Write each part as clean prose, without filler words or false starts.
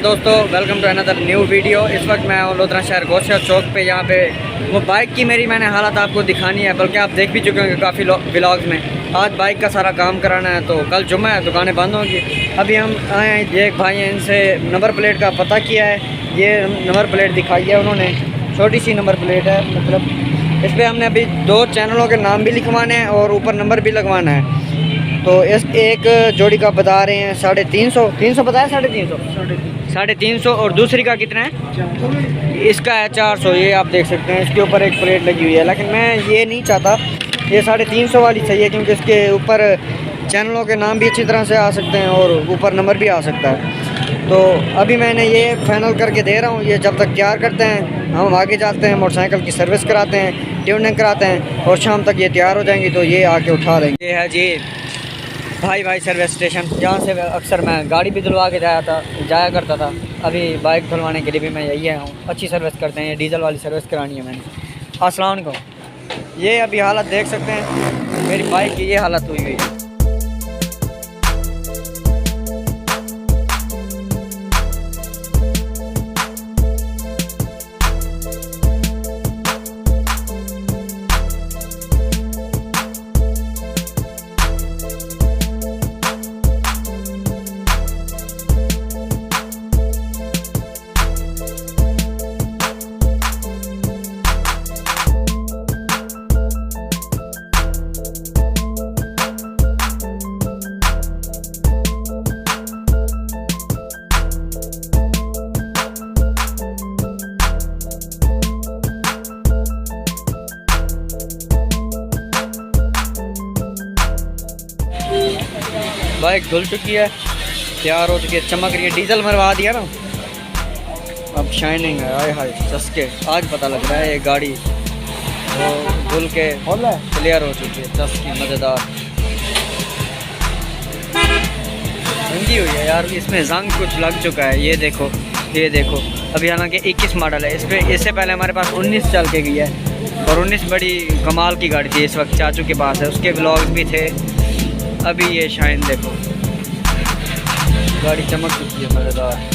अस्सलाम दोस्तों, welcome to another new video. इस वक्त मैं हूँ लोधरा शहर गोशा चौक पे। यहाँ पे वो बाइक की मेरी मैंने हालत आपको दिखानी है, बल्कि आप देख भी चुके होंगे काफ़ी व्लॉग्स में। आज बाइक का सारा काम कराना है, तो कल जुम्मा है, दुकानें बंद होंगी। अभी हम आए हैं, ये एक भाई हैं, इनसे नंबर प्लेट का पता किया है। ये नंबर प्लेट दिखाई है उन्होंने, छोटी सी नंबर प्लेट है। मतलब इस पर हमने अभी 2 चैनलों के नाम भी लिखवाने हैं और ऊपर नंबर भी लगवाना है। तो इस एक जोड़ी का बता रहे हैं 350, 300 बताया, 350 और दूसरी का कितना है? इसका है 400। ये आप देख सकते हैं, इसके ऊपर एक प्लेट लगी हुई है, लेकिन मैं ये नहीं चाहता। ये 350 वाली चाहिए, क्योंकि इसके ऊपर चैनलों के नाम भी अच्छी तरह से आ सकते हैं और ऊपर नंबर भी आ सकता है। तो अभी मैंने ये फाइनल करके दे रहा हूँ। ये जब तक तैयार करते हैं, हम आगे जाते हैं, मोटरसाइकिल की सर्विस कराते हैं, ट्यूनिंग कराते हैं, और शाम तक ये तैयार हो जाएंगी तो ये आके उठा देंगे। ये है जी भाई सर्विस स्टेशन, जहाँ से अक्सर मैं गाड़ी भी धुलवा के जाया करता था। अभी बाइक धुलवाने के लिए भी मैं यही आया हूँ। अच्छी सर्विस करते हैं, ये डीजल वाली सर्विस करानी है मैंने। अस्सलाम वालेकुम। ये अभी हालत देख सकते हैं, मेरी बाइक की ये हालत हुई है। बाइक धुल चुकी है, तैयार हो चुकी है, चमक रही है। डीजल मरवा दिया ना, अब शाइनिंग है। आए हाय चस्के, आज पता लग रहा है ये गाड़ी वो धुल के क्लियर हो चुकी है। चस्की मज़ेदार रंगी हुई है यार। इसमें जंग कुछ लग चुका है, ये देखो, ये देखो। अभी हालांकि 21 मॉडल है। इससे पहले हमारे पास 19 चल के गई है, और 19 बड़ी कमाल की गाड़ी थी। इस वक्त चाचू के पास है, उसके ब्लॉग भी थे। अभी ये शाइन देखो, गाड़ी चमक चुकी है, मज़ेदार।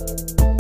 है।